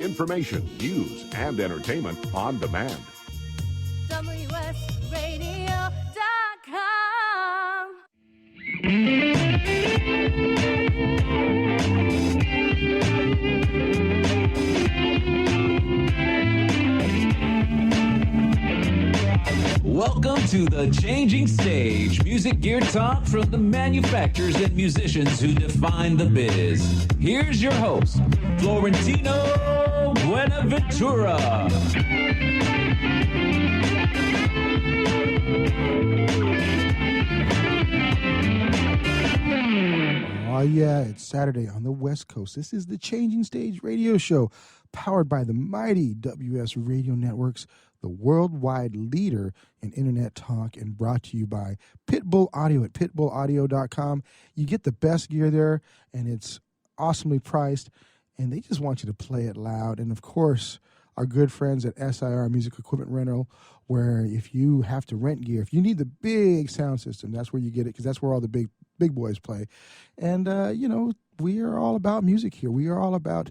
Information, news, and entertainment on demand. WSRadio.com. Welcome to The Changing Stage, music gear talk from the manufacturers and musicians who define the biz. Here's your host, Florentino Buenaventura. Oh yeah, it's Saturday on the West Coast. This is The Changing Stage radio show, powered by the mighty WS Radio Networks, the worldwide leader in internet talk, and brought to you by Pitbull Audio at pitbullaudio.com. You get the best gear there, and it's awesomely priced, and they just want you to play it loud. And, of course, our good friends at SIR Music Equipment Rental, where if you have to rent gear, if you need the big sound system, that's where you get it, because that's where all the big boys play. And, we are all about music here. We are all about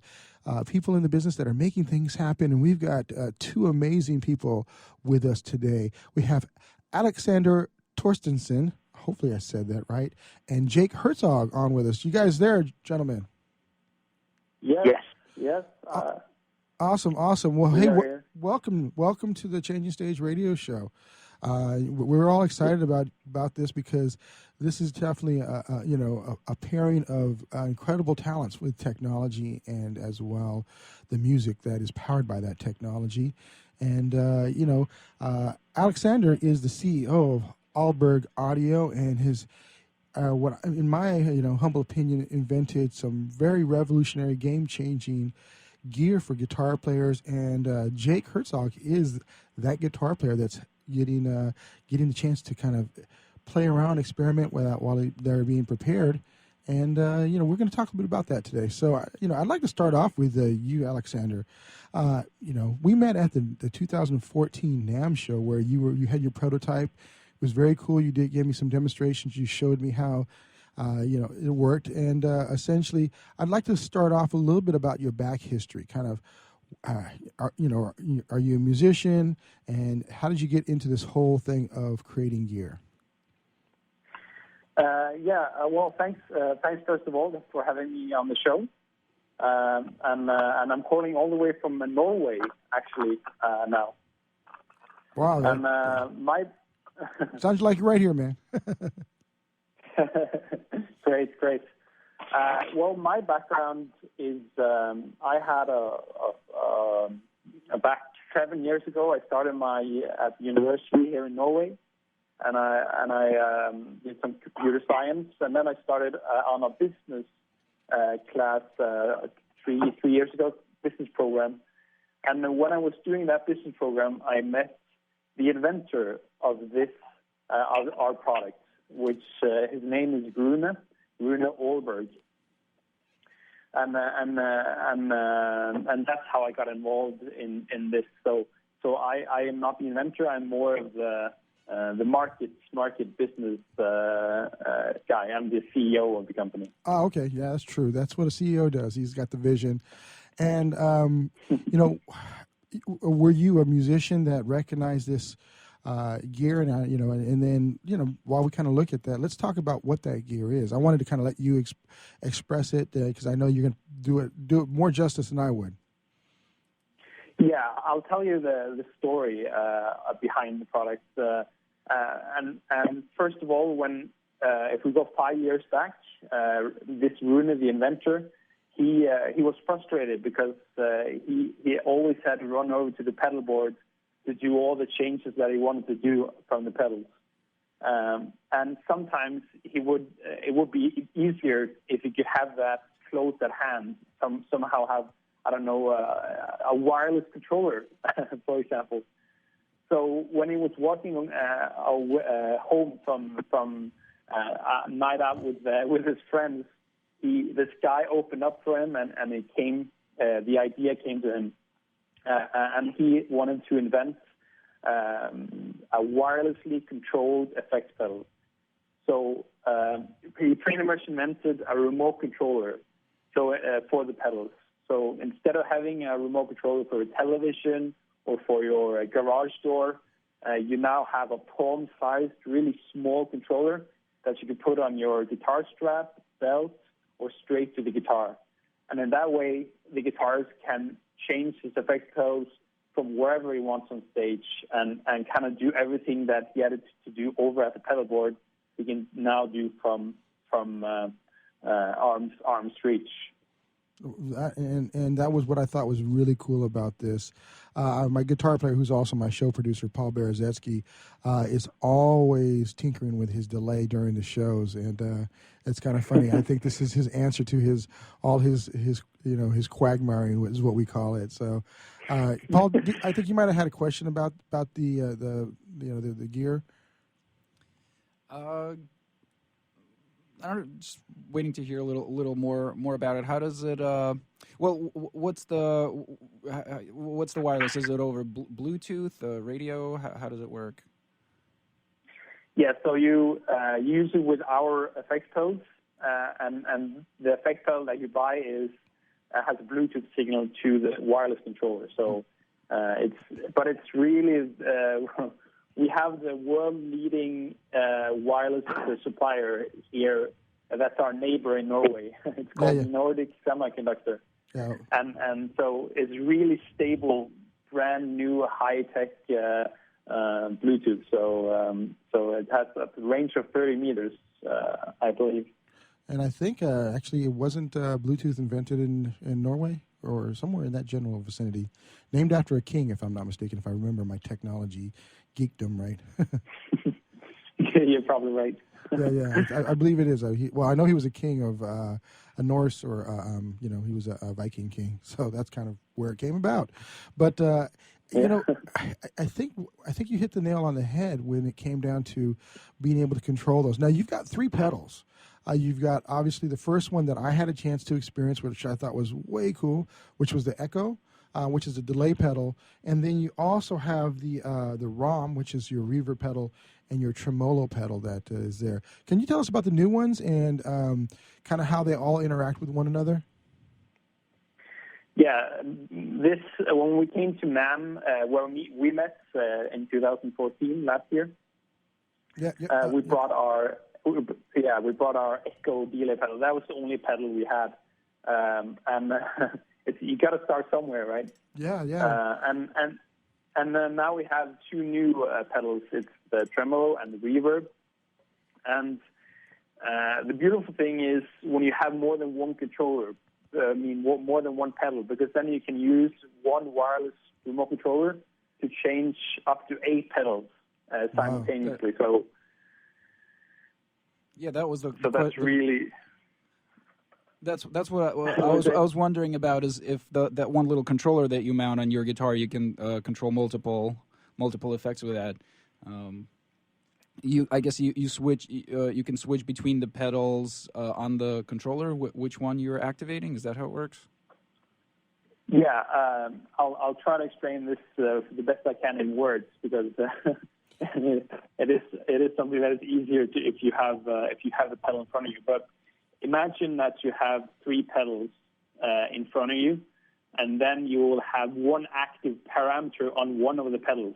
people in the business that are making things happen, and we've got two amazing people with us today. We have Alexander Torstensen, hopefully I said that right, and Jake Herzog on with us. You guys there, gentlemen? Yes. Awesome. Well, hey, welcome to the Changing Stage radio show. We're all excited about this because this is definitely a pairing of incredible talents with technology, and as well the music that is powered by that technology. And Alexander is the CEO of Aalberg Audio, and his what in my humble opinion invented some very revolutionary, game-changing gear for guitar players. And Jake Herzog is that guitar player that's getting the chance to kind of play around, experiment with that while they're being prepared. And we're going to talk a bit about that today. So I'd like to start off with you, Alexander. We met at the 2014 NAMM show where you had your prototype. It was very cool. You did give me some demonstrations. You showed me how it worked. And essentially, I'd like to start off a little bit about your back history, kind of. Are you a musician, and how did you get into this whole thing of creating gear? Well, thanks first of all for having me on the show. And I'm calling all the way from Norway, actually, now. Wow. My sounds like you're right here, man. Great. Well, my background is I had back 7 years ago. I started at the university here in Norway, and I did some computer science, and then I started on a business class 3 years ago, business program. And then when I was doing that business program, I met the inventor of this our product, which his name is Rune Aalberg. And that's how I got involved in this. So I am not the inventor. I'm more of the market business guy. I'm the CEO of the company. Oh, okay. Yeah, that's true. That's what a CEO does. He's got the vision. And were you a musician that recognized this gear? And then while we kind of look at that, let's talk about what that gear is. I wanted to kind of let you express it because I know you're going to do it more justice than I would. Yeah, I'll tell you the story behind the product. And first of all, if we go 5 years back, this Rune, the inventor, he was frustrated because he always had to run over to the pedal board to do all the changes that he wanted to do from the pedals. And sometimes it would be easier if he could have that close at hand, somehow have, a wireless controller, for example. So when he was walking home from a night out with his friends, this guy opened up for him, and the idea came to him. And he wanted to invent a wirelessly controlled effects pedal. So he pretty much invented a remote controller for the pedals. So instead of having a remote controller for a television or for your garage door, you now have a palm-sized, really small controller that you can put on your guitar strap, belt, or straight to the guitar. And in that way, the guitarist can change his effect pedals from wherever he wants on stage and kind of do everything that he had to do over at the pedal board, he can now do from arm's reach. And that was what I thought was really cool about this. My guitar player, who's also my show producer, Paul Berezetsky, is always tinkering with his delay during the shows, and it's kind of funny. I think this is his answer to his quagmiring is what we call it. So, Paul, I think you might have had a question about the gear. I'm just waiting to hear a little more about it. How does it? What's the wireless? Is it over Bluetooth, radio? How does it work? Yeah, so you use it with our effect codes, and the effect code that you buy has a Bluetooth signal to the wireless controller. So it's really. We have the world-leading wireless supplier here. That's our neighbor in Norway. It's called Nordic Semiconductor. Yeah. And so it's really stable, brand new, high-tech Bluetooth. So it has a range of 30 meters, I believe. And I think actually it wasn't Bluetooth invented in Norway or somewhere in that general vicinity, named after a king, if I'm not mistaken, if I remember my technology geekdom right. You're probably right. Yeah. I believe it is. I know he was a king of a Norse, or he was a Viking king. So that's kind of where it came about. But I think you hit the nail on the head when it came down to being able to control those. Now you've got 3 pedals. You've got obviously the first one that I had a chance to experience, which I thought was way cool, which was the Echo. Which is a delay pedal, and then you also have the ROM, which is your reverb pedal, and your tremolo pedal that is there. Can you tell us about the new ones and kind of how they all interact with one another? Yeah, when we came to NAMM, where we met in 2014 last year. We brought our Echo delay pedal. That was the only pedal we had, and. You got to start somewhere, right? Yeah. And then now we have 2 new pedals. It's the tremolo and the reverb. And the beautiful thing is when you have more than one controller, more than one pedal, because then you can use one wireless remote controller to change up to 8 pedals simultaneously. Wow. That was the. So that's really. That's what I was wondering about, is if that one little controller that you mount on your guitar, you can control multiple effects with that. I guess you switch. You can switch between the pedals on the controller. Which one you're activating? Is that how it works? Yeah, I'll try to explain this the best I can in words, because it is something that is easier if you have the pedal in front of you, but. Imagine that you have 3 pedals in front of you, and then you will have one active parameter on one of the pedals.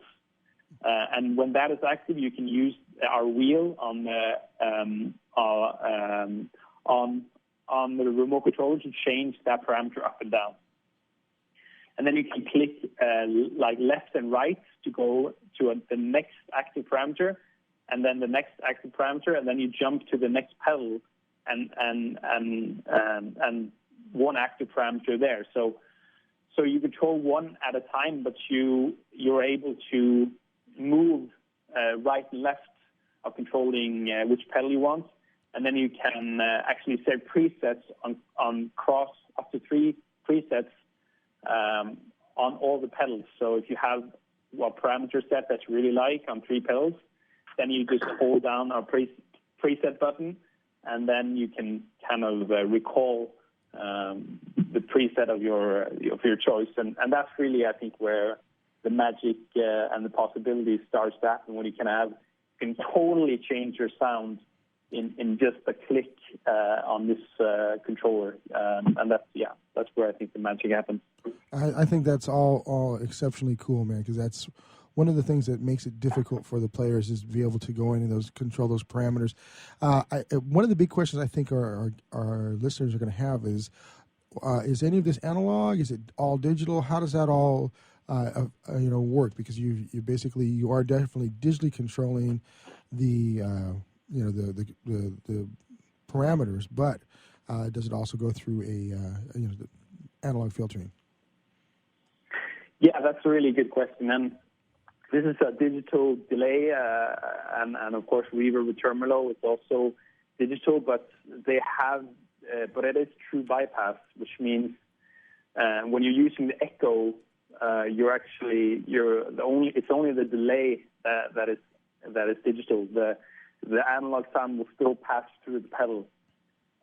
And when that is active, you can use our wheel on the remote controller to change that parameter up and down. And then you can click like left and right to go to the next active parameter, and then the next active parameter, and then you jump to the next pedal. And one active parameter there. So you control one at a time, but you're able to move right and left of controlling which pedal you want, and then you can actually set presets on cross up to 3 presets on all the pedals. So if you have a parameter set that you really like on 3 pedals, then you just hold down our preset button. And then you can kind of recall the preset of your choice, and that's really, I think, where the magic and the possibilities starts at, and when you can totally change your sound in just a click on this controller, and that's where I think the magic happens. I think that's all exceptionally cool, man, because that's one of the things that makes it difficult for the players is to be able to go in and control those parameters. One of the big questions I think our listeners are going to have is any of this analog? Is it all digital? How does that all work? Because you are definitely digitally controlling the parameters, but does it also go through the analog filtering? Yeah, that's a really good question. And this is a digital delay, and of course reverb with tremolo. It's also digital, but it is true bypass, which means when you're using the echo, it's only the delay that is digital. The analog sound will still pass through the pedal.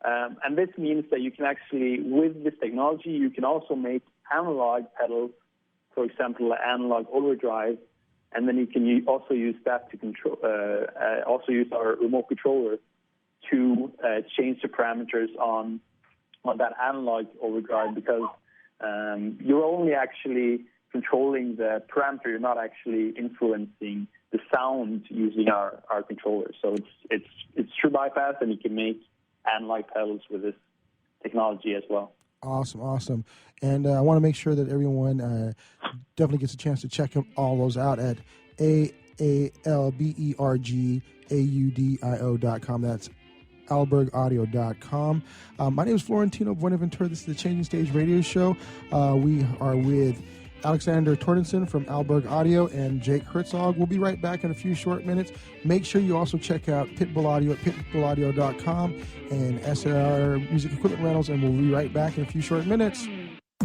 And this means that you can actually, with this technology, you can also make analog pedals, for example, analog overdrive, and then you can also use that to control. Also use our remote controller to change the parameters on that analog overdrive, because you're only actually controlling the parameter. You're not actually influencing the sound using our controller. So it's true bypass, and you can make analog pedals with this technology as well. Awesome. And I want to make sure that everyone definitely gets a chance to check all those out at aalbergaudio.com. That's aalbergaudio.com. My name is Florentino Buenaventura. This is the Changing Stage Radio Show. We are with Alexander Tordenson from Aalberg Audio and Jake Herzog. We'll be right back in a few short minutes. Make sure you also check out Pitbull Audio at pitbullaudio.com and SR Music Equipment Rentals, and we'll be right back in a few short minutes.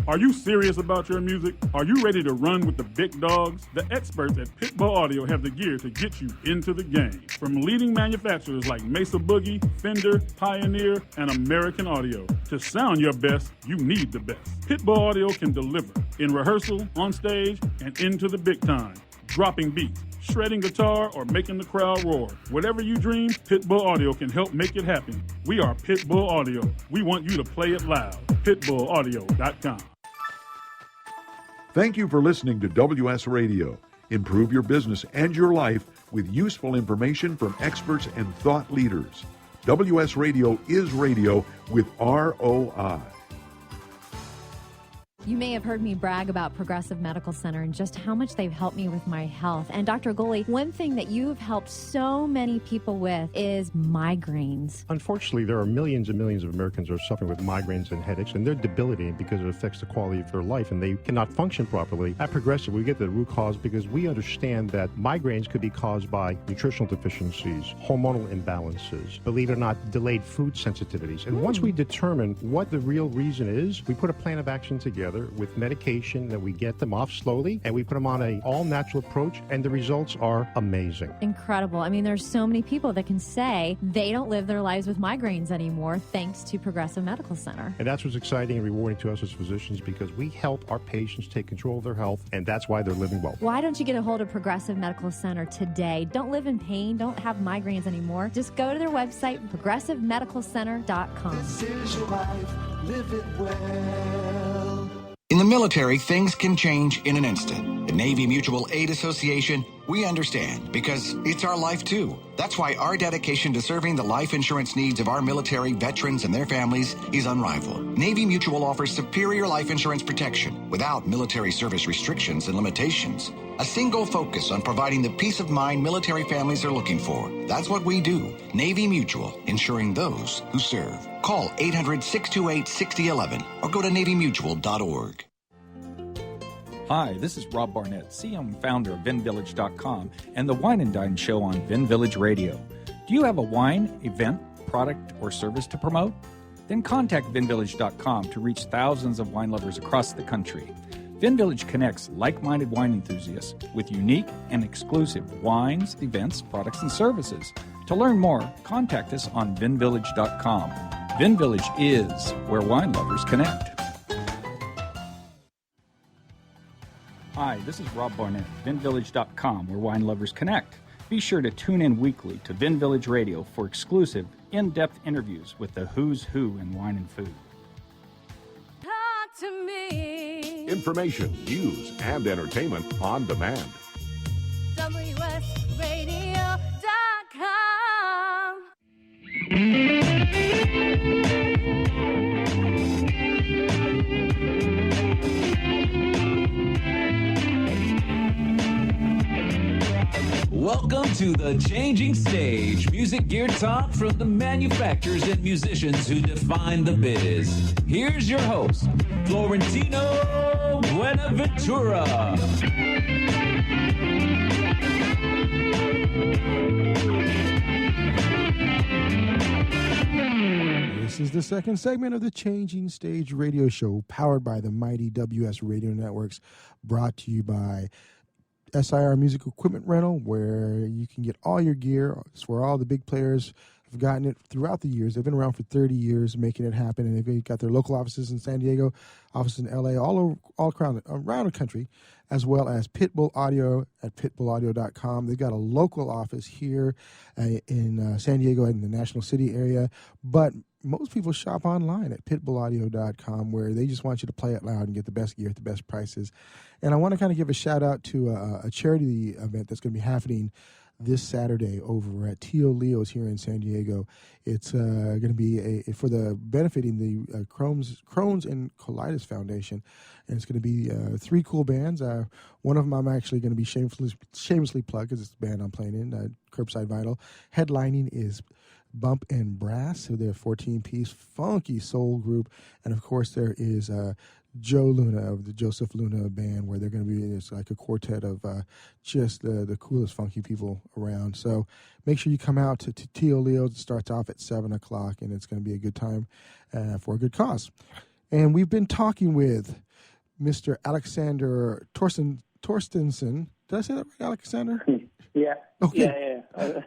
Are you serious about your music? Are you ready to run with the big dogs? The experts at Pitbull Audio have the gear to get you into the game. From leading manufacturers like Mesa Boogie, Fender, Pioneer, and American Audio. To sound your best, you need the best. Pitbull Audio can deliver in rehearsal, on stage, and into the big time. Dropping beats, shredding guitar, or making the crowd roar. Whatever you dream, Pitbull Audio can help make it happen. We are Pitbull Audio. We want you to play it loud. pitbullaudio.com. Thank you for listening to WS Radio. Improve your business and your life with useful information from experts and thought leaders. WS Radio is radio with ROI. You may have heard me brag about Progressive Medical Center and just how much they've helped me with my health. And Dr. Goli, one thing that you've helped so many people with is migraines. Unfortunately, there are millions and millions of Americans who are suffering with migraines and headaches, and they're debilitating because it affects the quality of their life, and they cannot function properly. At Progressive, we get the root cause because we understand that migraines could be caused by nutritional deficiencies, hormonal imbalances, believe it or not, delayed food sensitivities. And once we determine what the real reason is, we put a plan of action together with medication that we get them off slowly, and we put them on an all-natural approach, and the results are amazing. Incredible. I mean, there's so many people that can say they don't live their lives with migraines anymore thanks to Progressive Medical Center. And that's what's exciting and rewarding to us as physicians, because we help our patients take control of their health, and that's why they're living well. Why don't you get a hold of Progressive Medical Center today? Don't live in pain. Don't have migraines anymore. Just go to their website, progressivemedicalcenter.com. This is your life. Live it well. In the military, things can change in an instant. At Navy Mutual Aid Association, we understand, because it's our life too. That's why our dedication to serving the life insurance needs of our military veterans and their families is unrivaled. Navy Mutual offers superior life insurance protection without military service restrictions and limitations. A single focus on providing the peace of mind military families are looking for. That's what we do. Navy Mutual, insuring those who serve. Call 800-628-6011 or go to NavyMutual.org. Hi, this is Rob Barnett, CEO and founder of VinVillage.com and the Wine and Dine Show on Vin Village Radio. Do you have a wine, event, product, or service to promote? Then contact VinVillage.com to reach thousands of wine lovers across the country. Vin Village connects like-minded wine enthusiasts with unique and exclusive wines, events, products, and services. To learn more, contact us on VinVillage.com. Vin Village is where wine lovers connect. Hi, this is Rob Barnett, VinVillage.com, where wine lovers connect. Be sure to tune in weekly to Vin Village Radio for exclusive, in-depth interviews with the who's who in wine and food. Talk to me. Information, news, and entertainment on demand. WSRadio.com. Welcome to the Changing Stage, music gear talk from the manufacturers and musicians who define the biz. Here's your host, Florentino Buenaventura. This is the second segment of the Changing Stage radio show, powered by the mighty WS Radio Networks, brought to you by SIR Music Equipment Rental, where you can get all your gear. It's where all the big players have gotten it throughout the years. They've been around for 30 years making it happen, and they've got their local offices in San Diego, offices in LA, all around the country, as well as Pitbull Audio at pitbullaudio.com. They've got a local office here in San Diego and in the National City area, but most people shop online at pitbullaudio.com, where they just want you to play it loud and get the best gear at the best prices. And I want to kind of give a shout out to a charity event that's going to be happening this Saturday over at Tio Leo's here in San Diego. It's going to be for the benefiting the Crohn's and Colitis Foundation, and it's going to be 3 cool bands. One of them I'm actually going to be shamelessly plugged because it's the band I'm playing in, Curbside Vinyl. Headlining is Bump and Brass, so they're a 14-piece funky soul group, and of course there is Joe Luna of the Joseph Luna Band, where they're going to be, it's like a quartet of just the coolest funky people around. So make sure you come out to Tio Leo's. It starts off at 7 o'clock, and it's going to be a good time for a good cause. And we've been talking with Mr. Alexander Torstensson. Did I say that right, Alexander? Yeah. Okay. Yeah.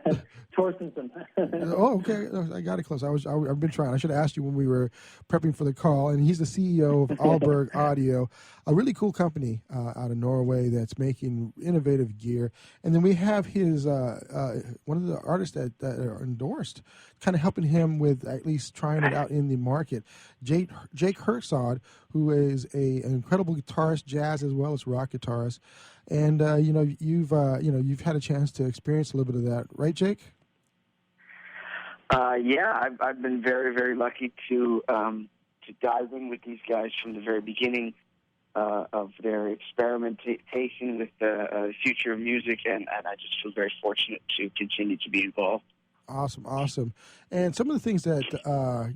Torstensson. Oh, okay. I got it close. I've been trying. I should have asked you when we were prepping for the call. And he's the CEO of Aalberg Audio, a really cool company out of Norway that's making innovative gear. And then we have his one of the artists that are endorsed, kind of helping him with at least trying it out in the market. Jake Herzog, who is an incredible guitarist, jazz as well as rock guitarist. And you've had a chance to experience a little bit of that, right, Jake? Yeah, I've been very, very lucky to dive in with these guys from the very beginning of their experimentation with the future of music, and I just feel very fortunate to continue to be involved. Awesome. And some of the things that I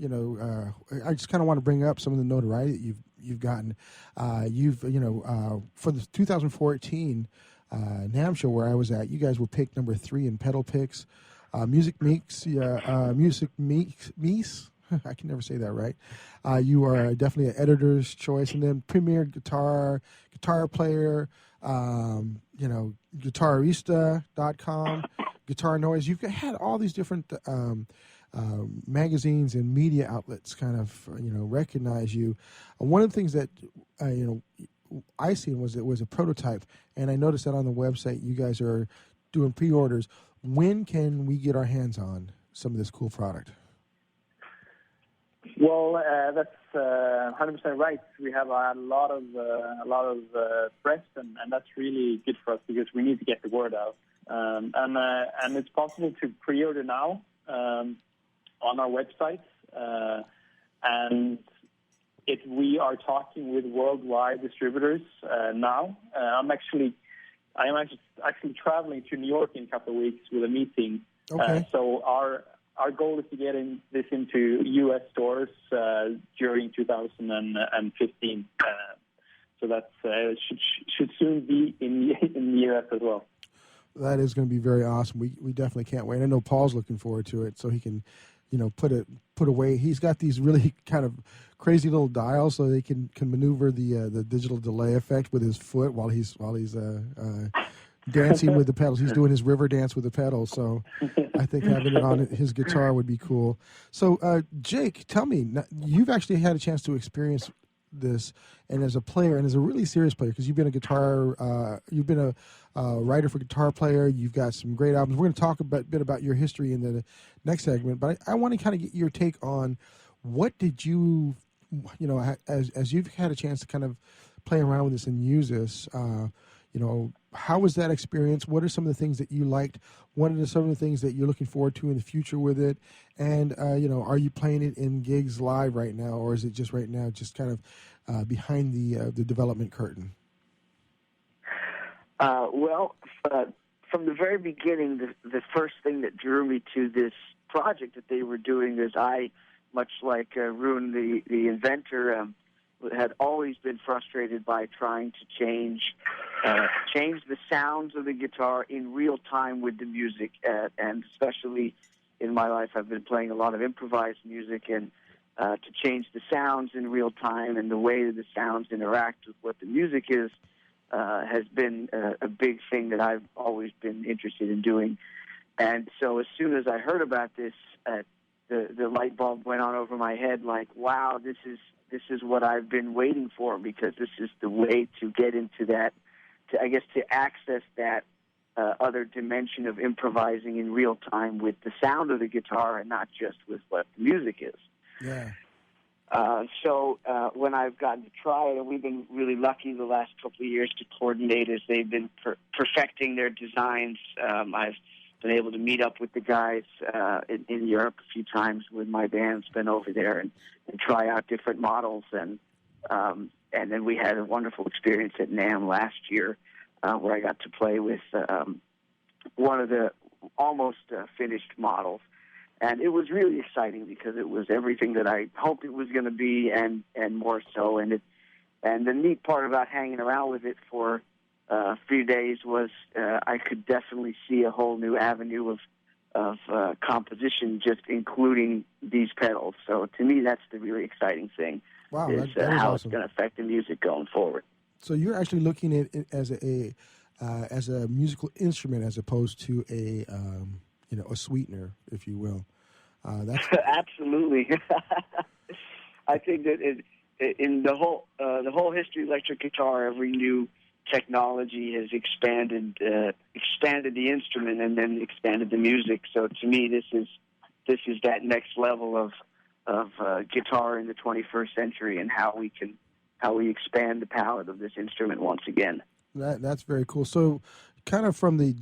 just kind of want to bring up some of the notoriety that you've gotten. For the 2014 NAMM show where I was at, you guys were picked number 3 in pedal picks. Music Meeks. I can never say that right. You are definitely an editor's choice, and then premier guitar player. Guitarista.com. Guitar Noise. You've had all these different magazines and media outlets kind of recognize you. One of the things that I seen was it was a prototype, and I noticed that on the website you guys are doing pre-orders. When can we get our hands on some of this cool product? Well, that's 100% right. We have a lot of press, and that's really good for us because we need to get the word out. And it's possible to pre-order now on our website, and we are talking with worldwide distributors now. I am actually traveling to New York in a couple of weeks with a meeting. Okay. So our goal is to get this into U.S. stores during 2015. So that's should soon be in the U.S. as well. That is going to be very awesome. We definitely can't wait. I know Paul's looking forward to it, so he can, put away. He's got these really kind of crazy little dials, so they can maneuver the digital delay effect with his foot while he's dancing with the pedals. He's doing his river dance with the pedals. So I think having it on his guitar would be cool. So Jake, tell me, you've actually had a chance to experience this, and as a player, and as a really serious player, because you've been you've been a writer for Guitar Player. You've got some great albums. We're going to talk a bit about your history in the next segment, but I want to kind of get your take on what did you as you've had a chance to kind of play around with this and use this. How was that experience? What are some of the things that you liked? What are some of the things that you're looking forward to in the future with it? And, are you playing it in gigs live right now, or is it just right now just kind of behind the development curtain? From the very beginning, the first thing that drew me to this project that they were doing is I, much like Rune, the inventor, had always been frustrated by trying to change the sounds of the guitar in real time with the music, and especially in my life, I've been playing a lot of improvised music, and to change the sounds in real time and the way that the sounds interact with what the music is has been a big thing that I've always been interested in doing. And so as soon as I heard about this, the light bulb went on over my head, like, wow, this is what I've been waiting for, because this is the way to get into that, to access that other dimension of improvising in real time with the sound of the guitar and not just with what the music is. Yeah. So when I've gotten to try it, and we've been really lucky the last couple of years to coordinate as they've been perfecting their designs. I've been able to meet up with the guys in Europe a few times when my band's been over there and try out different models. And then we had a wonderful experience at NAMM last year where I got to play with one of the almost finished models. And it was really exciting because it was everything that I hoped it was going to be and more so. And the neat part about hanging around with it for a few days was I could definitely see a whole new avenue of composition just including these pedals. So to me, that's the really exciting thing. Wow, is that how awesome. it's going to affect the music going forward. So you're actually looking at it as a musical instrument as opposed to a sweetener, if you will. That's absolutely. I think that in the whole history of electric guitar, every new technology has expanded the instrument and then expanded the music. So to me, this is that next level of guitar in the 21st century and how we expand the palette of this instrument once again. That's very cool. So, kind of from the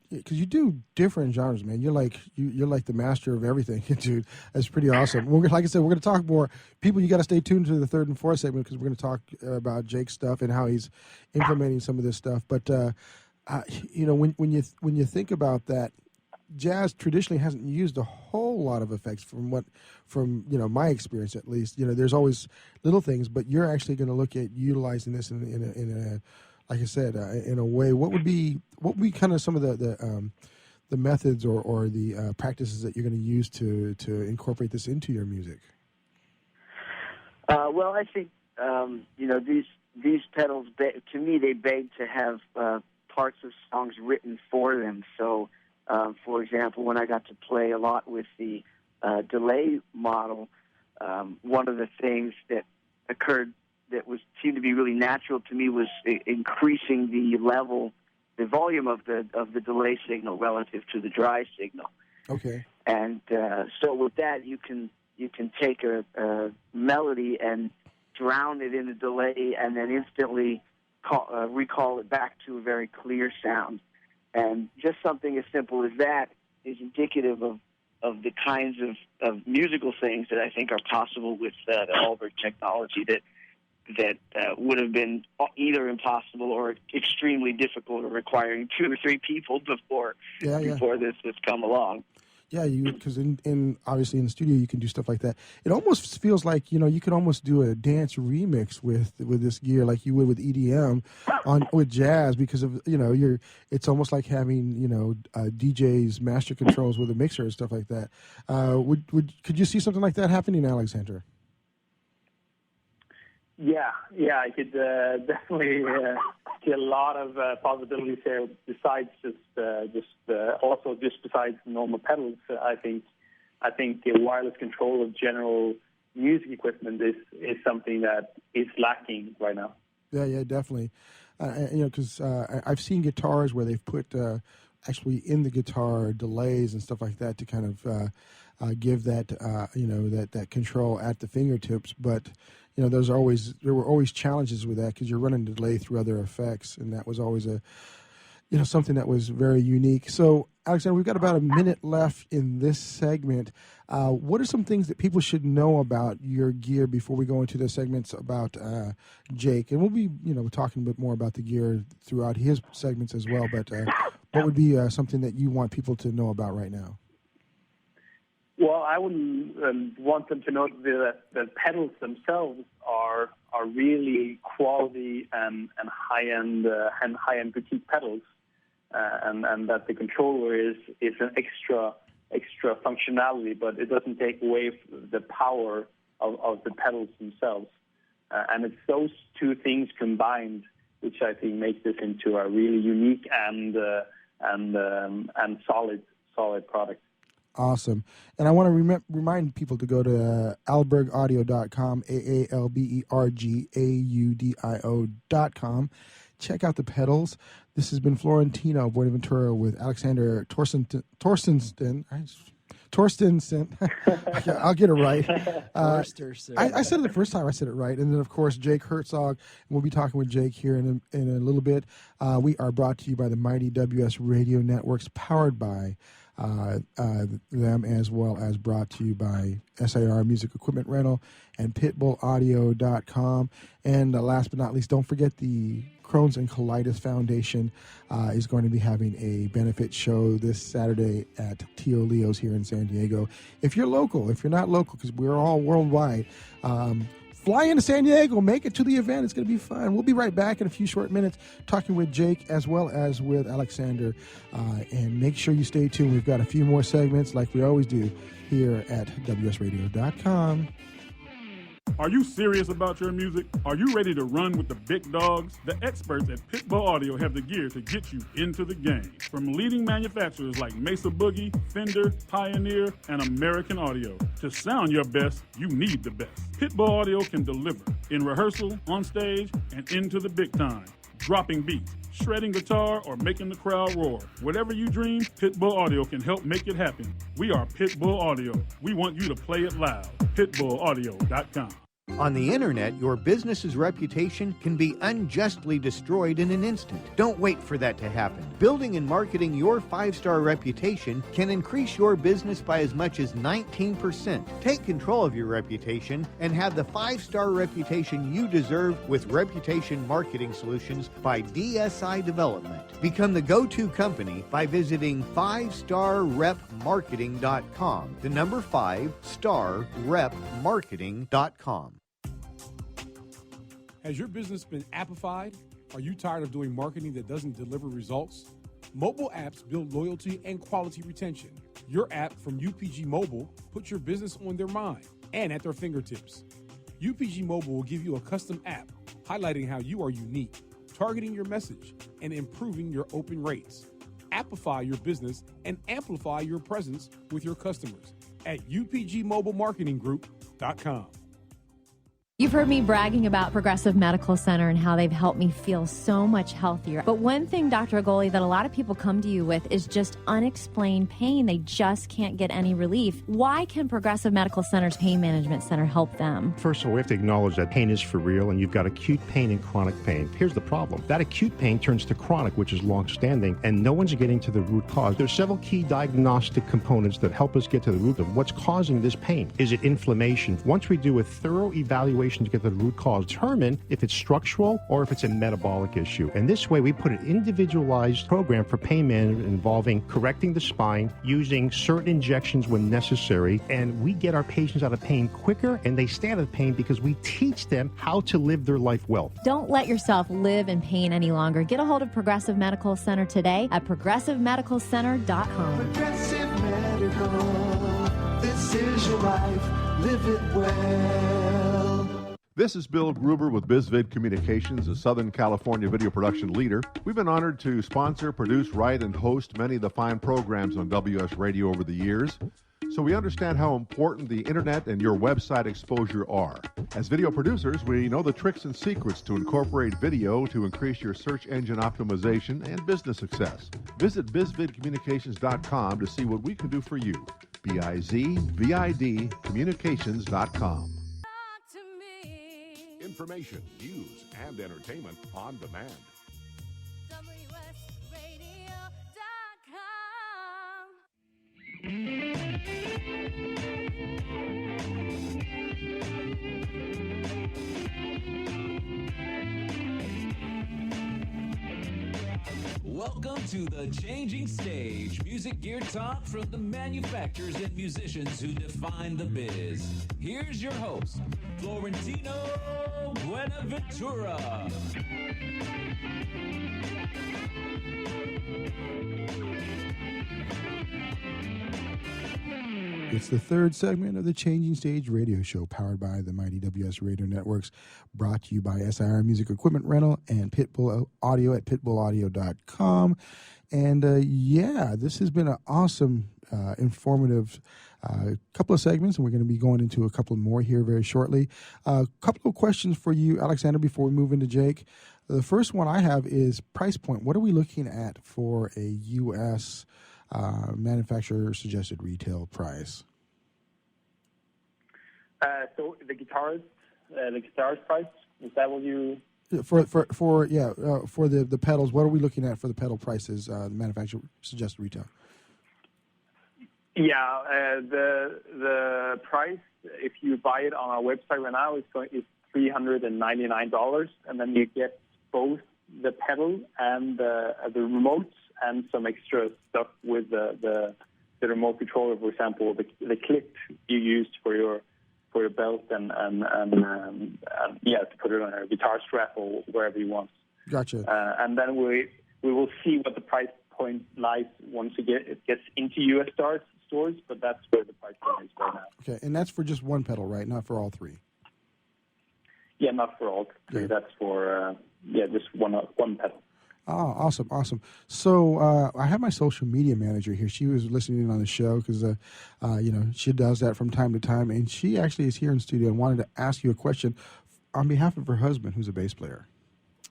because you do different genres, man. You're like the master of everything, dude. That's pretty awesome. Like I said, we're going to talk more. People, you got to stay tuned to the third and fourth segment because we're going to talk about Jake's stuff and how he's implementing some of this stuff. But when you think about that, jazz traditionally hasn't used a whole lot of effects from my experience at least. There's always little things, but you're actually going to look at utilizing this in a like I said, in a way. What would be kind of some of the methods or the practices that you're going to use to incorporate this into your music? Well, I think these pedals, to me, they beg to have parts of songs written for them. So, for example, when I got to play a lot with the delay model, one of the things that occurred that seemed to be really natural to me was increasing the volume of the delay signal relative to the dry signal. Okay. And so with that, you can take a melody and drown it in the delay, and then instantly recall it back to a very clear sound. And just something as simple as that is indicative of the kinds of musical things that I think are possible with the Aalberg technology that would have been either impossible or extremely difficult, or requiring 2 or 3 people before this has come along. Yeah, because in obviously in the studio you can do stuff like that. It almost feels like you could almost do a dance remix with this gear like you would with EDM with jazz, because of it's almost like having DJ's master controls with a mixer and stuff like that. Could you see something like that happening, Alexander? Yeah, I could definitely see a lot of possibilities there. Besides besides normal pedals, I think the wireless control of general music equipment is something that is lacking right now. Yeah, definitely. Because I've seen guitars where they've put actually in the guitar delays and stuff like that to kind of give that that control at the fingertips. But there were always challenges with that because you're running delay through other effects, and that was always something that was very unique. So, Alexander, we've got about a minute left in this segment. What are some things that people should know about your gear before we go into the segments about Jake? And we'll be, talking a bit more about the gear throughout his segments as well. But what would be something that you want people to know about right now? Well, I would want them to know that the pedals themselves are really quality and high-end boutique pedals. And that the controller is an extra functionality, but it doesn't take away the power of the pedals themselves. And it's those two things combined which I think makes this into a really unique and solid product. Awesome. And I want to remind people to go to aalbergaudio.com, aalbergaudio.com. Check out the pedals. This has been Florentino Buenaventura with Alexander Torstensen. I'll get it right. I said it the first time I said it right. And then, of course, Jake Herzog. And we'll be talking with Jake here in a little bit. We are brought to you by the mighty WS Radio Networks, powered by them, as well as brought to you by SAR Music Equipment Rental and pitbullaudio.com. And last but not least, don't forget the Crohn's and Colitis Foundation is going to be having a benefit show this Saturday at Tio Leo's here in San Diego. If you're local, if you're not local, because we're all worldwide, fly into San Diego, make it to the event. It's going to be fun. We'll be right back in a few short minutes talking with Jake as well as with Alexander. And make sure you stay tuned. We've got a few more segments like we always do here at WSRadio.com. Are you serious about your music? Are you ready to run with the big dogs? The experts at Pitbull Audio have the gear to get you into the game. From leading manufacturers like Mesa Boogie, Fender, Pioneer, and American Audio. To sound your best, you need the best. Pitbull Audio can deliver in rehearsal, on stage, and into the big time. Dropping beats, shredding guitar, or making the crowd roar. Whatever you dream, Pitbull Audio can help make it happen. We are Pitbull Audio. We want you to play it loud. pitbullaudio.com. On the internet, your business's reputation can be unjustly destroyed in an instant. Don't wait for that to happen. Building and marketing your 5-star reputation can increase your business by as much as 19%. Take control of your reputation and have the 5-star reputation you deserve with Reputation Marketing Solutions by DSI Development. Become the go-to company by visiting 5starrepmarketing.com. The number 5starrepmarketing.com. Has your business been appified? Are you tired of doing marketing that doesn't deliver results? Mobile apps build loyalty and quality retention. Your app from UPG Mobile puts your business on their mind and at their fingertips. UPG Mobile will give you a custom app highlighting how you are unique, targeting your message, and improving your open rates. Appify your business and amplify your presence with your customers at upgmobilemarketinggroup.com. You've heard me bragging about Progressive Medical Center and how they've helped me feel so much healthier. But one thing, Dr. Agoli, that a lot of people come to you with is just unexplained pain. They just can't get any relief. Why can Progressive Medical Center's Pain Management Center help them? First of all, we have to acknowledge that pain is for real, and you've got acute pain and chronic pain. Here's the problem. That acute pain turns to chronic, which is long-standing, and no one's getting to the root cause. There's several key diagnostic components that help us get to the root of what's causing this pain. Is it inflammation? Once we do a thorough evaluation to get the root cause, determine if it's structural or if it's a metabolic issue. And this way, we put an individualized program for pain management involving correcting the spine, using certain injections when necessary, and we get our patients out of pain quicker, and they stay out of pain because we teach them how to live their life well. Don't let yourself live in pain any longer. Get a hold of Progressive Medical Center today at progressivemedicalcenter.com. Progressive Medical, this is your life, live it well. This is Bill Gruber with BizVid Communications, a Southern California video production leader. We've been honored to sponsor, produce, write, and host many of the fine programs on WS Radio over the years. so we understand how important the internet and your website exposure are. As video producers, we know the tricks and secrets to incorporate video to increase your search engine optimization and business success. Visit bizvidcommunications.com to see what we can do for you. BIZVID communications.com. Information, news, and entertainment on demand. Welcome to The Changing Stage, music gear talk from the manufacturers and musicians who define the biz. Here's your host, Florentino Buenaventura. It's the third segment of the Changing Stage radio show, powered by the mighty WS Radio Networks, brought to you by SIR Music Equipment Rental and Pitbull Audio at pitbullaudio.com. And this has been an awesome, informative couple of segments, and we're going to be going into a couple more here very shortly. A couple of questions for you, Alexander, before we move into Jake. The first one I have is price point. What are we looking at for a U.S. Manufacturer suggested retail price? So the guitarist price, is that what you? For the pedals, what are we looking at for the pedal prices? The manufacturer suggested retail. Yeah, the price, if you buy it on our website right now, is $399, and then you get both the pedal and the remotes and some extra stuff with the remote controller, for example, the clip you used for your belt and to put it on a guitar strap or wherever you want. Gotcha. And then we will see what the price point lies once it gets into U.S. stores, but that's where the price point is right now. Okay, and that's for just one pedal, right? Not for all three. Yeah, not for all three. Yeah. That's for just one pedal. Oh, awesome. So I have my social media manager here. She was listening in on the show because, she does that from time to time. And she actually is here in studio and wanted to ask you a question on behalf of her husband, who's a bass player.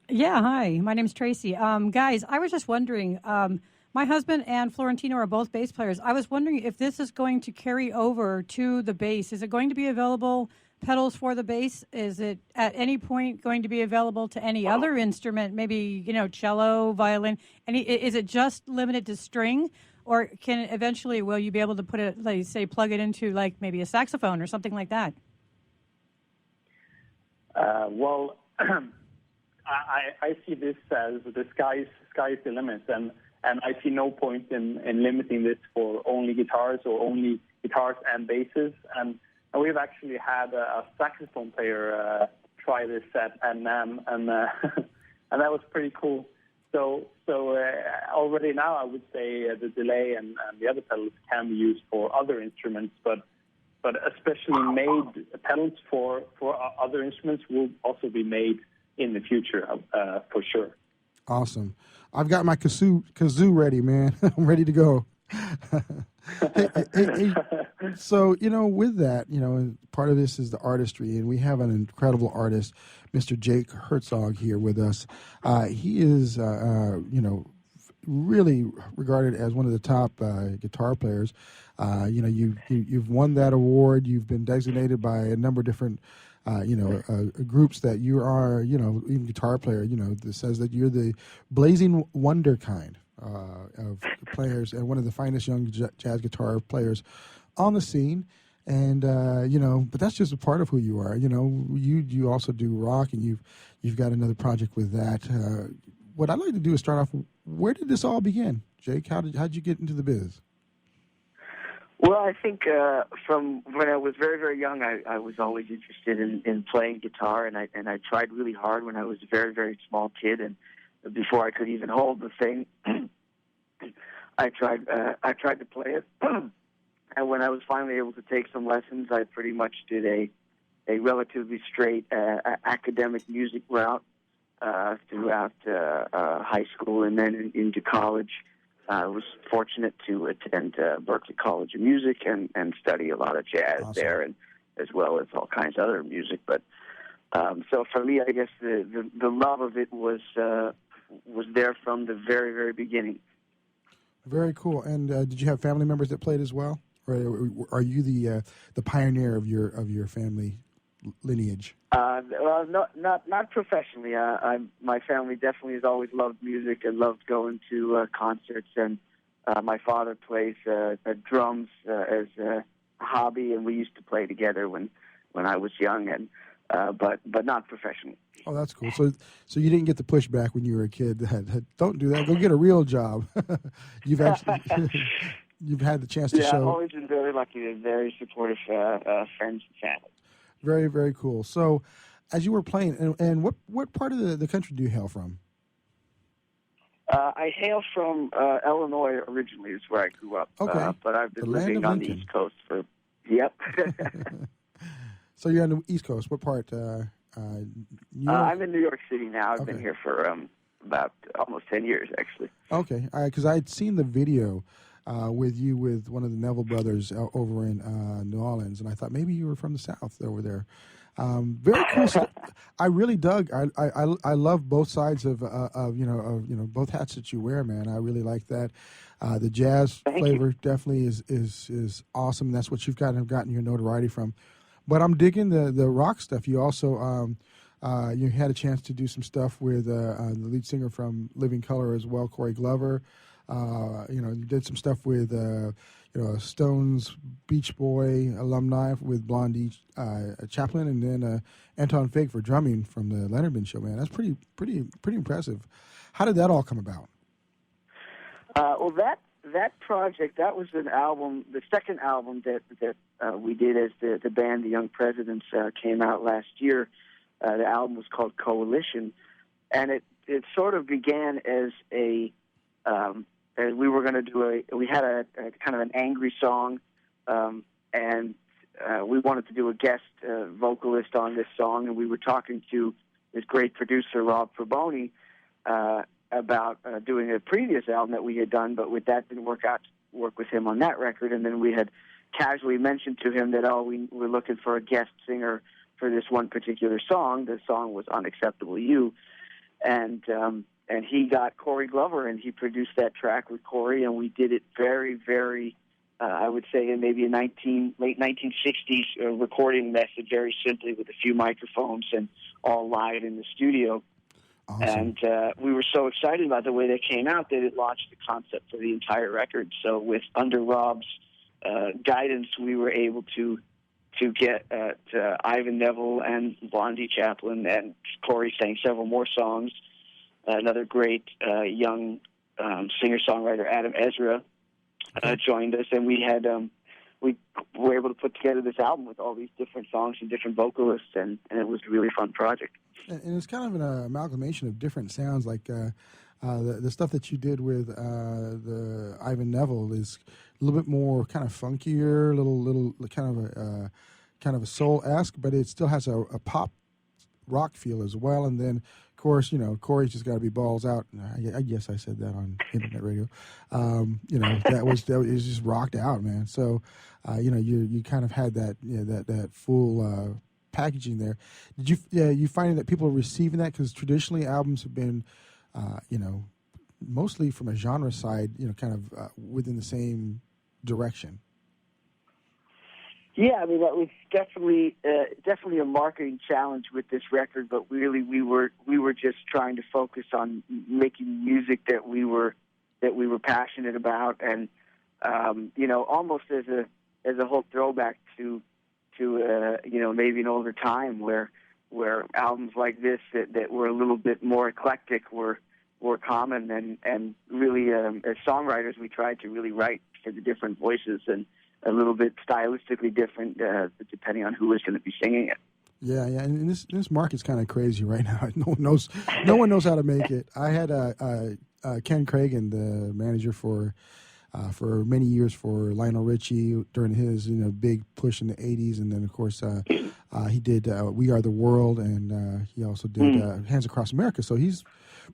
Yeah, hi. My name's Tracy. Guys, I was just wondering, my husband and Florentino are both bass players. I was wondering if this is going to carry over to the bass. Is it going to be available pedals for the bass? Is it at any point going to be available to any other instrument, maybe, cello, violin? Is it just limited to string, or can eventually, will you be able to put it, like, say, plug it into like maybe a saxophone or something like that? I see this as the sky's the limit, and I see no point in limiting this for only guitars or only guitars and basses. And we've actually had a saxophone player try this at NAMM, and that was pretty cool. So already now I would say the delay and the other pedals can be used for other instruments, but especially made pedals for other instruments will also be made in the future for sure. Awesome. I've got my kazoo ready, man. I'm ready to go. hey, so, with that, part of this is the artistry, and we have an incredible artist, Mr. Jake Herzog, here with us. He is, really regarded as one of the top guitar players. You've won that award. You've been designated by a number of different groups that you are, even guitar player, that says that you're the blazing wonder kind of players and one of the finest young jazz guitar players on the scene. And, but that's just a part of who you are. You also do rock, and you've got another project with that. What I'd like to do is start off, where did this all begin? Jake, how'd you get into the biz? Well, I think from when I was very, very young, I was always interested in playing guitar, and I tried really hard when I was a very, very small kid, and before I could even hold the thing, I tried to play it. And when I was finally able to take some lessons, I pretty much did a relatively straight academic music route throughout high school and then into college. I was fortunate to attend Berklee College of Music and study a lot of jazz there, and as well as all kinds of other music. But so for me, I guess the love of it was there from the very, very beginning. Very cool. And did you have family members that played as well, or are you the pioneer of your family lineage? Well, not professionally. My family definitely has always loved music and loved going to concerts. And my father plays drums as a hobby, and we used to play together when I was young, and but not professionally. Oh, that's cool. So you didn't get the pushback when you were a kid that don't do that. Go get a real job. You've actually you've had the chance to Yeah, show. I've always been very lucky and very supportive friends and family. Very, very cool. So, as you were playing, and what part of the country do you hail from? I hail from Illinois originally, is where I grew up. Okay. But I've been The land living of on the Lincoln. East Coast for, yep. So you're on the East Coast. What part? New York? I'm in New York City now. I've been Okay. here for about almost 10 years, actually. Okay, all right. Because I had seen the video with you with one of the Neville brothers over in New Orleans, and I thought maybe you were from the South over there. Very cool stuff. I really dug. I love both sides of both hats that you wear, man. I really like that. The jazz flavor definitely is awesome. That's what you've gotten your notoriety from. But I'm digging the rock stuff. You also you had a chance to do some stuff with the lead singer from Living Colour as well, Corey Glover. You did some stuff with Stones, Beach Boy alumni with Blondie Chaplin, and then Anton Fig for drumming from the Leonard Bend Show. Man, that's pretty impressive. How did that all come about? Well, that project, that was an album, the second album that we did as the band, the Young Presidents, came out last year. The album was called Coalition, and it sort of began as as we were going to do we had a kind of an angry song, and we wanted to do a guest vocalist on this song, and we were talking to this great producer, Rob Fraboni, about doing a previous album that we had done, but with that didn't work with him on that record. And then we had casually mentioned to him that, we were looking for a guest singer for this one particular song. The song was Unacceptable You. And he got Corey Glover, and he produced that track with Corey, and we did it very, very, I would say in maybe a late 1960s recording method, very simply with a few microphones and all live in the studio. Awesome. And we were so excited about the way they came out that it launched the concept for the entire record. So under Rob's guidance, we were able to get Ivan Neville and Blondie Chaplin, and Corey sang several more songs. Another great young singer-songwriter, Adam Ezra, joined us, and we were able to put together this album with all these different songs and different vocalists, and it was a really fun project. And it's kind of an amalgamation of different sounds, like the stuff that you did with the Ivan Neville is a little bit more kind of funkier, little kind of a soul-esque, but it still has a pop rock feel as well. And then, of course, Corey's just got to be balls out. I guess I said that on internet radio. That was just rocked out, man. So, you kind of had that that full packaging there. Did you finding that people are receiving that? Because traditionally albums have been, mostly from a genre side, kind of within the same direction. Yeah, I mean, that was definitely a marketing challenge with this record, but really we were just trying to focus on making music that we were passionate about, and almost as a whole throwback to maybe an older time where albums like this that were a little bit more eclectic were common, and really as songwriters we tried to really write for the different voices and a little bit stylistically different depending on who was going to be singing it. Yeah, and this market's kind of crazy right now. No one knows how to make it. I had Ken Cragen, the manager for for many years for Lionel Richie during his big push in the 80s, and then of course he did We Are the World, and he also did Hands Across America. So he's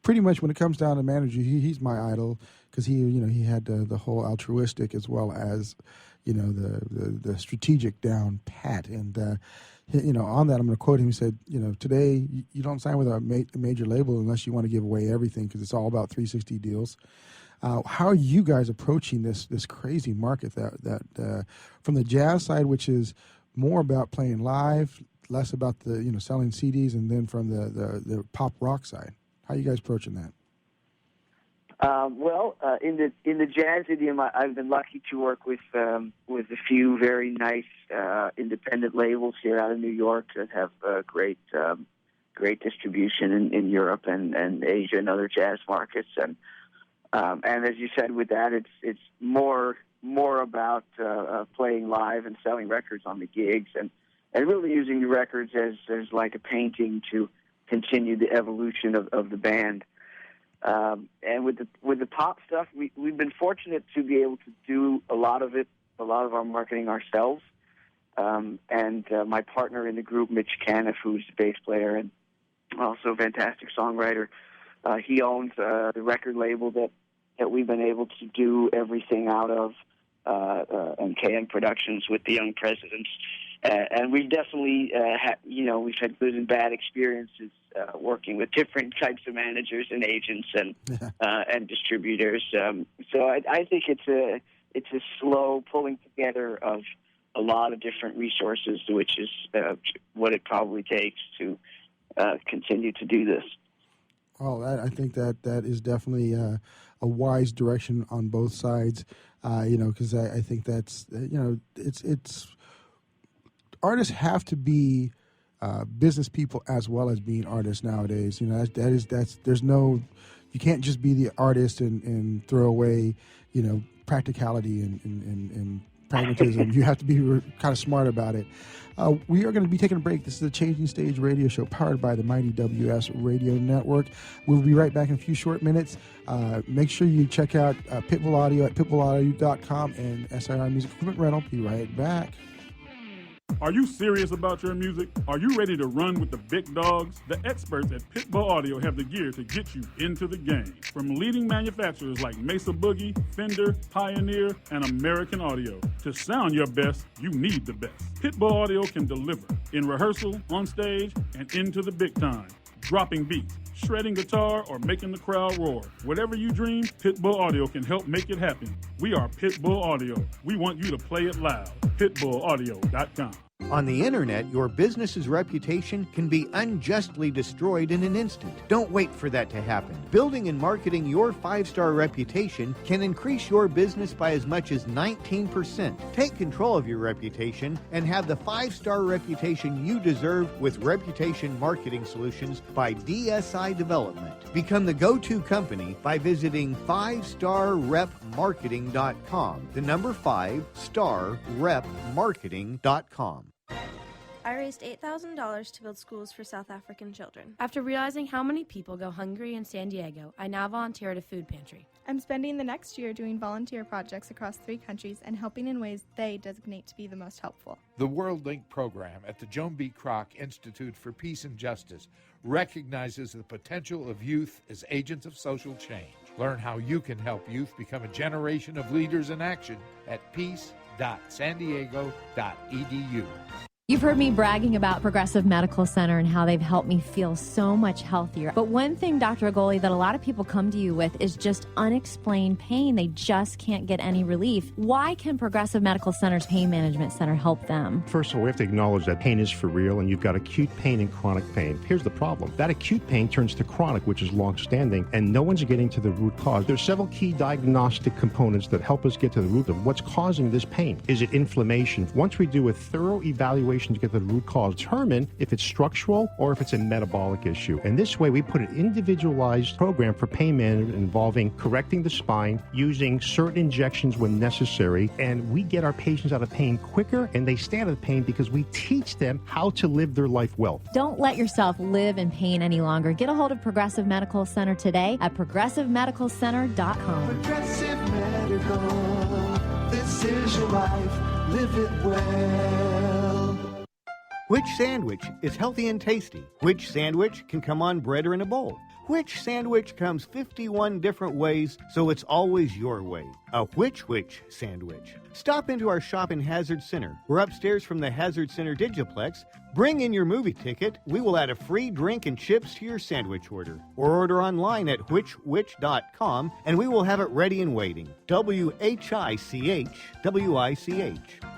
pretty much, when it comes down to manager, he's my idol, because he had the whole altruistic as well as the strategic down pat. And on that, I'm going to quote him. He said, today you don't sign with a major label unless you want to give away everything, because it's all about 360 deals. How are you guys approaching this crazy market that from the jazz side, which is more about playing live, less about the selling CDs, and then from the pop rock side? How are you guys approaching that? In the jazz idiom, I've been lucky to work with a few very nice independent labels here out of New York that have great distribution in Europe and Asia and other jazz markets. And as you said, with that, it's more about playing live and selling records on the gigs, and really using the records as like a painting to continue the evolution of the band. And with the pop stuff, we've been fortunate to be able to do a lot of our marketing ourselves. And my partner in the group, Mitch Caniff, who's the bass player and also a fantastic songwriter, he owns the record label that we've been able to do everything out of, MKM Productions with the Young Presidents. And we definitely, we've had good and bad experiences working with different types of managers and agents and distributors. So I think it's a slow pulling together of a lot of different resources, which is what it probably takes to continue to do this. Well, I think that is definitely a wise direction on both sides, because I think that's, it's artists have to be business people as well as being artists nowadays. There's no, you can't just be the artist and throw away, practicality and pragmatism. You have to be kind of smart about it. We are going to be taking a break. This is the Changing Stage radio show powered by the mighty WS Radio Network. We'll be right back in a few short minutes. Make sure you check out Pitbull Audio at pitbullaudio.com and SIR Music Equipment Rental. Be right back. Are you serious about your music? Are you ready to run with the big dogs? The experts at Pitbull Audio have the gear to get you into the game. From leading manufacturers like Mesa Boogie, Fender, Pioneer, and American Audio. To sound your best, you need the best. Pitbull Audio can deliver in rehearsal, on stage, and into the big time. Dropping beats, shredding guitar, or making the crowd roar. Whatever you dream, Pitbull Audio can help make it happen. We are Pitbull Audio. We want you to play it loud. PitbullAudio.com. On the internet, your business's reputation can be unjustly destroyed in an instant. Don't wait for that to happen. Building and marketing your 5-star reputation can increase your business by as much as 19%. Take control of your reputation and have the 5-star reputation you deserve with Reputation Marketing Solutions by DSI Development. Become the go-to company by visiting 5starrepmarketing.com. The number 5starrepmarketing.com. I raised $8,000 to build schools for South African children. After realizing how many people go hungry in San Diego, I now volunteer at a food pantry. I'm spending the next year doing volunteer projects across 3 countries and helping in ways they designate to be the most helpful. The World Link program at the Joan B. Kroc Institute for Peace and Justice recognizes the potential of youth as agents of social change. Learn how you can help youth become a generation of leaders in action at peace.sandiego.edu. You've heard me bragging about Progressive Medical Center and how they've helped me feel so much healthier. But one thing, Dr. Agoli, that a lot of people come to you with is just unexplained pain. They just can't get any relief. Why can Progressive Medical Center's Pain Management Center help them? First of all, we have to acknowledge that pain is for real, and you've got acute pain and chronic pain. Here's the problem. That acute pain turns to chronic, which is long-standing, and no one's getting to the root cause. There's several key diagnostic components that help us get to the root of what's causing this pain. Is it inflammation? Once we do a thorough evaluation to get to the root cause, determine if it's structural or if it's a metabolic issue. And this way, we put an individualized program for pain management involving correcting the spine, using certain injections when necessary, and we get our patients out of pain quicker, and they stay out of pain because we teach them how to live their life well. Don't let yourself live in pain any longer. Get a hold of Progressive Medical Center today at progressivemedicalcenter.com. Progressive Medical. This is your life, live it well. Which sandwich is healthy and tasty? Which sandwich can come on bread or in a bowl? Which sandwich comes 51 different ways, so it's always your way? A which sandwich. Stop into our shop in Hazard Center. We're upstairs from the Hazard Center Digiplex. Bring in your movie ticket. We will add a free drink and chips to your sandwich order. Or order online at which.com, and we will have it ready and waiting. WHICH,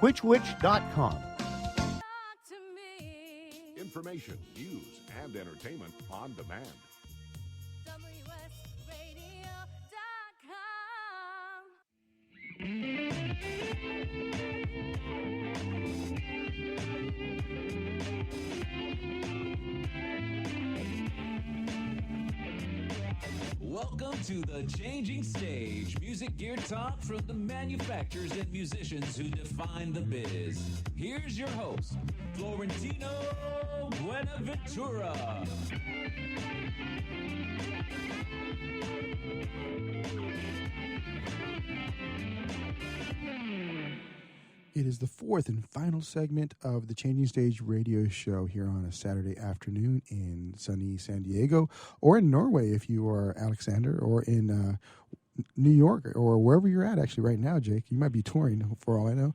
which.com. Information, news, and entertainment on demand. Welcome to the Changing Stage, music gear talk from the manufacturers and musicians who define the biz. Here's your host, Florentino Buenaventura. It is the fourth and final segment of the Changing Stage radio show here on a Saturday afternoon in sunny San Diego, or in Norway if you are Alexander, or in New York, or wherever you're at actually right now, Jake. You might be touring for all I know.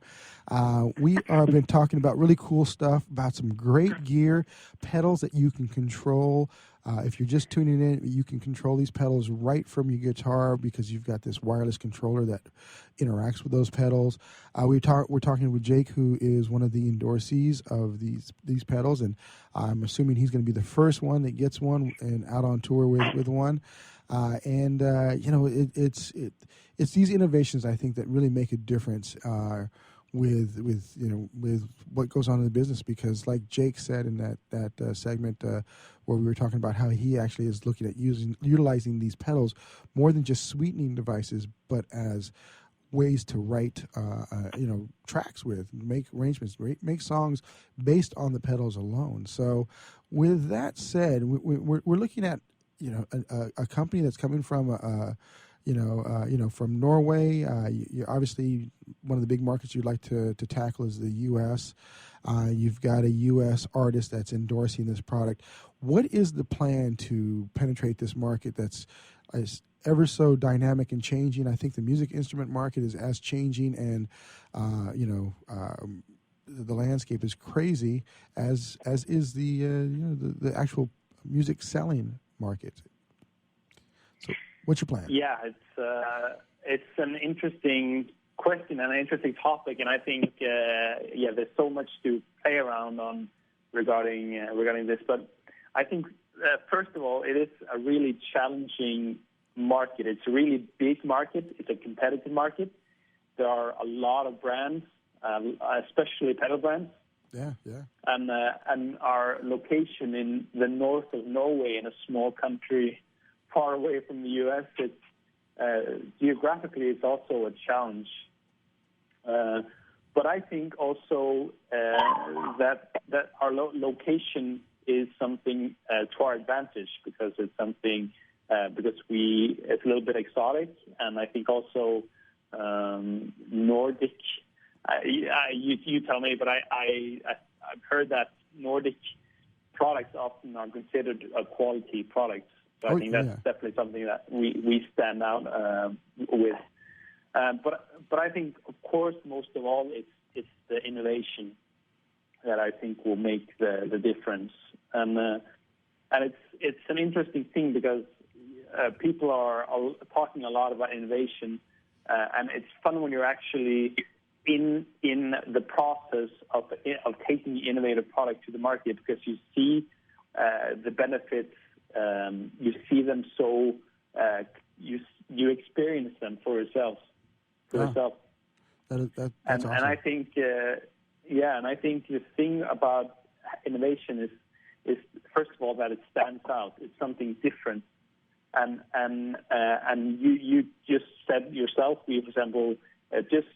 We have been talking about really cool stuff, about some great gear, pedals that you can control. If you're just tuning in, you can control these pedals right from your guitar because you've got this wireless controller that interacts with those pedals. We're talking with Jake, who is one of the endorsees of these pedals, and I'm assuming he's going to be the first one that gets one and out on tour with one. It's these innovations, I think, that really make a difference with what goes on in the business, because like Jake said in that segment where we were talking about how he actually is looking at utilizing these pedals more than just sweetening devices, but as ways to write tracks with, make arrangements, make songs based on the pedals alone. So with that said, we're looking at a company that's coming from from Norway. You're obviously, one of the big markets you'd like to tackle is the U.S. You've got a U.S. artist that's endorsing this product. What is the plan to penetrate this market that's ever so dynamic and changing? I think the music instrument market is as changing, and the landscape is crazy as is the actual music selling market. So what's your plan? Yeah, it's an interesting question and an interesting topic, and I think there's so much to play around on regarding this. But I think first of all, it is a really challenging market. It's a really big market. It's a competitive market. There are a lot of brands, especially pedal brands. Yeah. And our location in the north of Norway, in a small country far away from the U.S., geographically it's also a challenge. But I think also that our location is something to our advantage, because it's something it's a little bit exotic, and I think also Nordic. You tell me, but I've heard that Nordic products often are considered a quality product. So I think that's definitely something that we stand out with. But I think, of course, most of all, it's the innovation that I think will make the difference. And it's an interesting thing, because people are talking a lot about innovation, and it's fun when you're actually in the process of taking the innovative product to the market, because you see the benefits. You see them, so you experience them for yourself. That's and awesome. I think and I think the thing about innovation is first of all that it stands out. It's something different, and you just said yourself. For example, just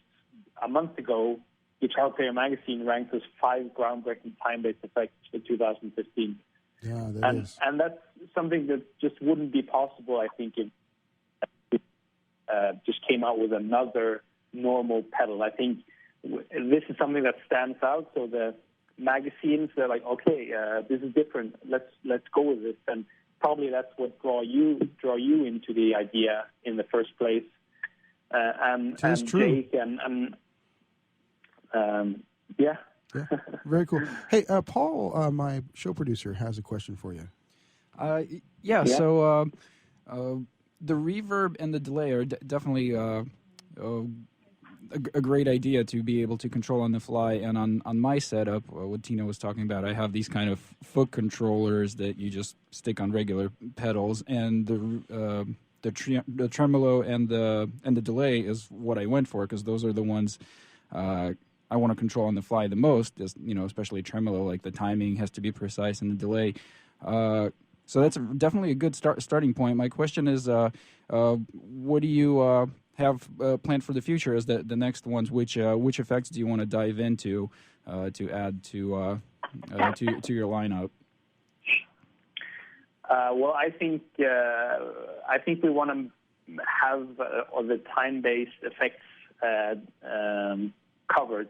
a month ago, Guitar Player magazine ranked us 5 groundbreaking time-based effects for 2015. Yeah, and that's something that just wouldn't be possible, I think, if just came out with another normal pedal. I think this is something that stands out. So the magazines, they're like, okay, this is different. Let's go with this, and probably that's what draw you into the idea in the first place. And true. Jake yeah. Very cool. Hey, Paul, my show producer, has a question for you. So the reverb and the delay are definitely a great idea to be able to control on the fly. And on my setup, what Tina was talking about, I have these kind of foot controllers that you just stick on regular pedals, and the tremolo and the delay is what I went for, because those are the ones I want to control on the fly the most. Especially tremolo, like the timing has to be precise, and the delay. So that's definitely a good starting point. My question is, what do you have planned for the future as the next ones? Which effects do you want to dive into to add to your lineup? Well, I think we want to have the time-based effects covered,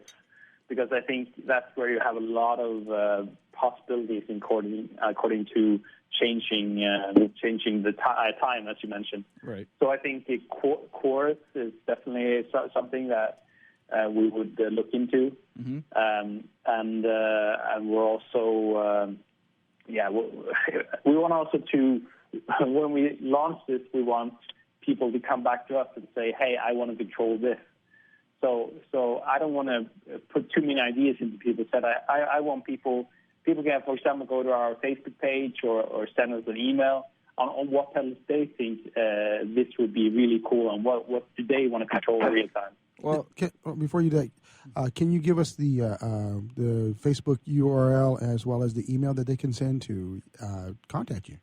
because I think that's where you have a lot of possibilities according to changing the time, as you mentioned. Right. So I think the chorus is definitely something that we would look into, mm-hmm. And we're also we want also to, when we launch this, we want people to come back to us and say, hey, I want to control this. So I don't want to put too many ideas into people's head. I want people can, for example, go to our Facebook page or send us an email on what pedals they think this would be really cool, and what do they want to control in real time. Well, before you do that, can you give us the Facebook URL as well as the email that they can send to contact you?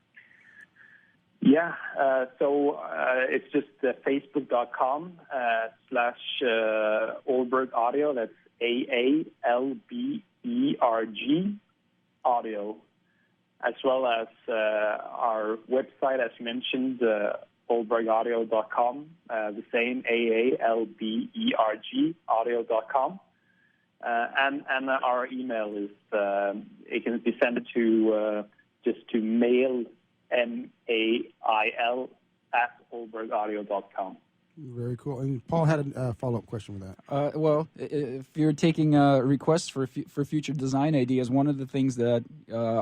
Yeah, so it's just facebook.com /Aalberg Audio. That's AALBERG Audio, as well as our website, as you mentioned, aalbergaudio.com, the same, AALBERG Audio.com. And our email is, it can be sent to just to mail, MAIL @aalbergaudio.com. Very cool. And Paul had a follow-up question with that. Well, if you're taking requests for future design ideas, one of the things that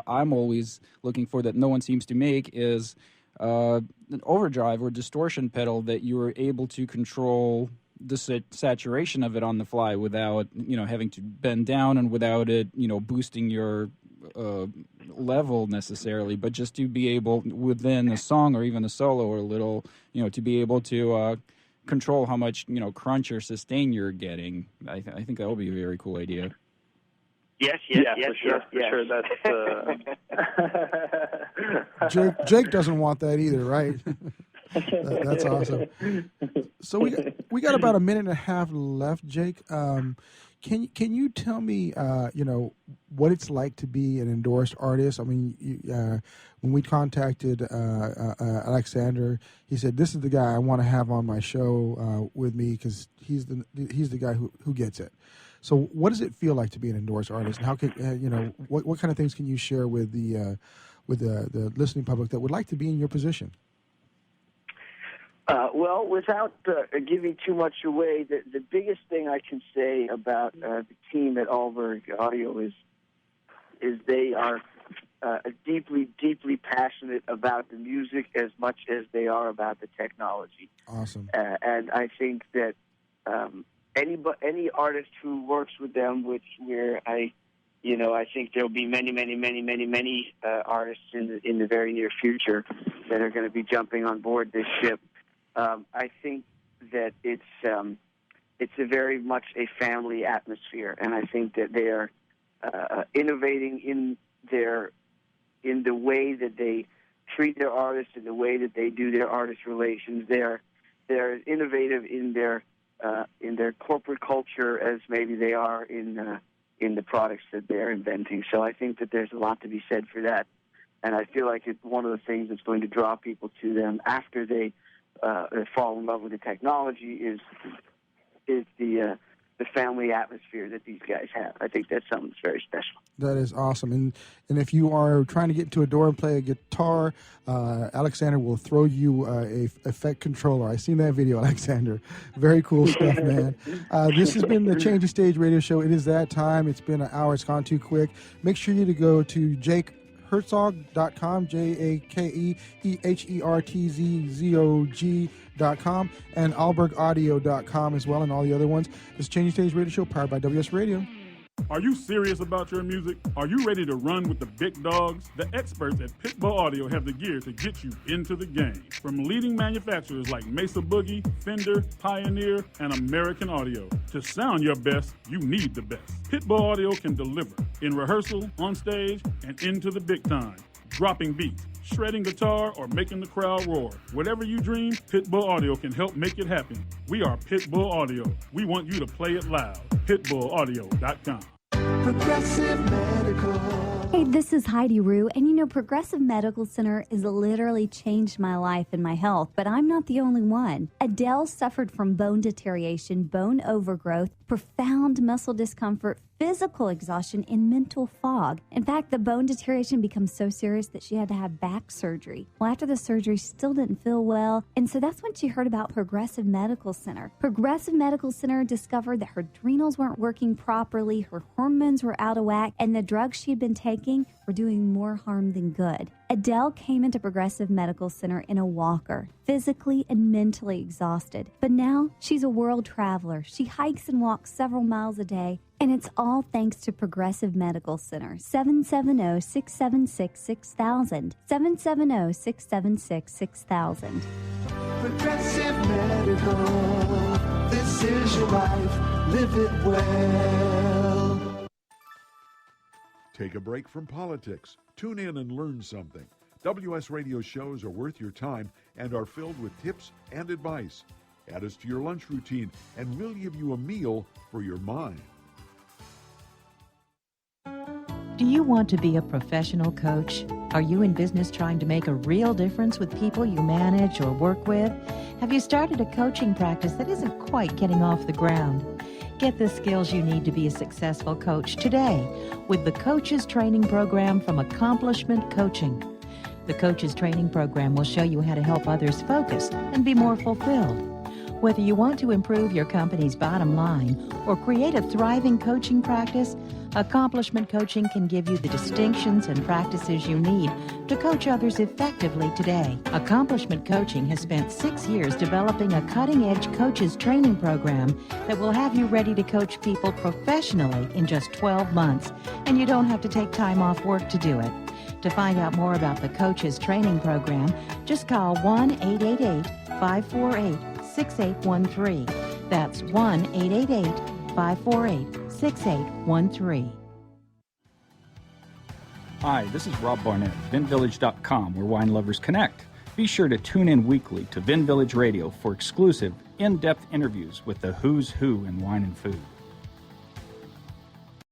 I'm always looking for that no one seems to make is an overdrive or distortion pedal that you are able to control the saturation of it on the fly without having to bend down, and without it boosting your level necessarily, but just to be able, within a song or even a solo or a little, to be able to control how much crunch or sustain you're getting. I think that would be a very cool idea. Yes, for sure. That's Jake doesn't want that either, right? That's awesome. So we got about a minute and a half left, Jake. Can you tell me, what it's like to be an endorsed artist? I mean, when we contacted Alexander, he said, "This is the guy I want to have on my show with me, because he's the guy who gets it." So, what does it feel like to be an endorsed artist, and how can what kind of things can you share with the listening public that would like to be in your position? Well, without giving too much away, the biggest thing I can say about the team at Aalberg Audio is they are deeply, deeply passionate about the music as much as they are about the technology. Awesome. And I think that any artist who works with them, I think there'll be many artists in the very near future that are going to be jumping on board this ship. I think that it's a very much a family atmosphere, and I think that they are innovating in the way that they treat their artists, in the way that they do their artist relations. They're innovative in their corporate culture as maybe they are in the products that they're inventing. So I think that there's a lot to be said for that, and I feel like it's one of the things that's going to draw people to them after they fall in love with the technology is is the family atmosphere that these guys have. I think that's something that's very special. That is awesome. And if you are trying to get into a door and play a guitar, Alexander will throw you a effect controller. I seen that video, Alexander. Very cool stuff, man. This has been the Changing Stage Radio Show. It is that time. It's been an hour. It's gone too quick. Make sure you to go to JakeHertzog.com, JakeHertzog.com, and AlbergAudio.com as well, and all the other ones. This Changing Stage Radio Show powered by WS Radio. Are you serious about your music? Are you ready to run with the big dogs? The experts at Pitbull Audio have the gear to get you into the game. From leading manufacturers like Mesa Boogie, Fender, Pioneer, and American Audio. To sound your best, you need the best. Pitbull Audio can deliver in rehearsal, on stage, and into the big time. Dropping beats, shredding guitar, or making the crowd roar. Whatever you dream, Pitbull Audio can help make it happen. We are Pitbull Audio. We want you to play it loud. PitbullAudio.com. Progressive Medical. Hey, this is Heidi Rue, and you know, Progressive Medical Center has literally changed my life and my health, but I'm not the only one. Adele suffered from bone deterioration, bone overgrowth, profound muscle discomfort, physical exhaustion, and mental fog. In fact, the bone deterioration becomes so serious that she had to have back surgery. Well, after the surgery, she still didn't feel well, and so that's when she heard about Progressive Medical Center. Progressive Medical Center discovered that her adrenals weren't working properly, her hormones were out of whack, and the drugs she had been taking were doing more harm than good. Adele came into Progressive Medical Center in a walker, physically and mentally exhausted. But now she's a world traveler. She hikes and walks several miles a day, and it's all thanks to Progressive Medical Center. 770-676-6000. 770-676-6000. Progressive Medical. This is your life. Live it well. Take a break from politics. Tune in and learn something. WS Radio shows are worth your time and are filled with tips and advice. Add us to your lunch routine, and we'll give you a meal for your mind. Do you want to be a professional coach? Are you in business trying to make a real difference with people you manage or work with? Have you started a coaching practice that isn't quite getting off the ground? Get the skills you need to be a successful coach today with the Coaches Training Program from Accomplishment Coaching. The Coaches Training Program will show you how to help others focus and be more fulfilled. Whether you want to improve your company's bottom line or create a thriving coaching practice, Accomplishment Coaching can give you the distinctions and practices you need to coach others effectively today. Accomplishment Coaching has spent 6 years developing a cutting-edge coaches training program that will have you ready to coach people professionally in just 12 months, and you don't have to take time off work to do it. To find out more about the Coaches Training Program, just call 1-888-548-6813. That's 1-888-548-6813. Hi, this is Rob Barnett, VinVillage.com, where wine lovers connect. Be sure to tune in weekly to Vin Village Radio for exclusive, in-depth interviews with the who's who in wine and food.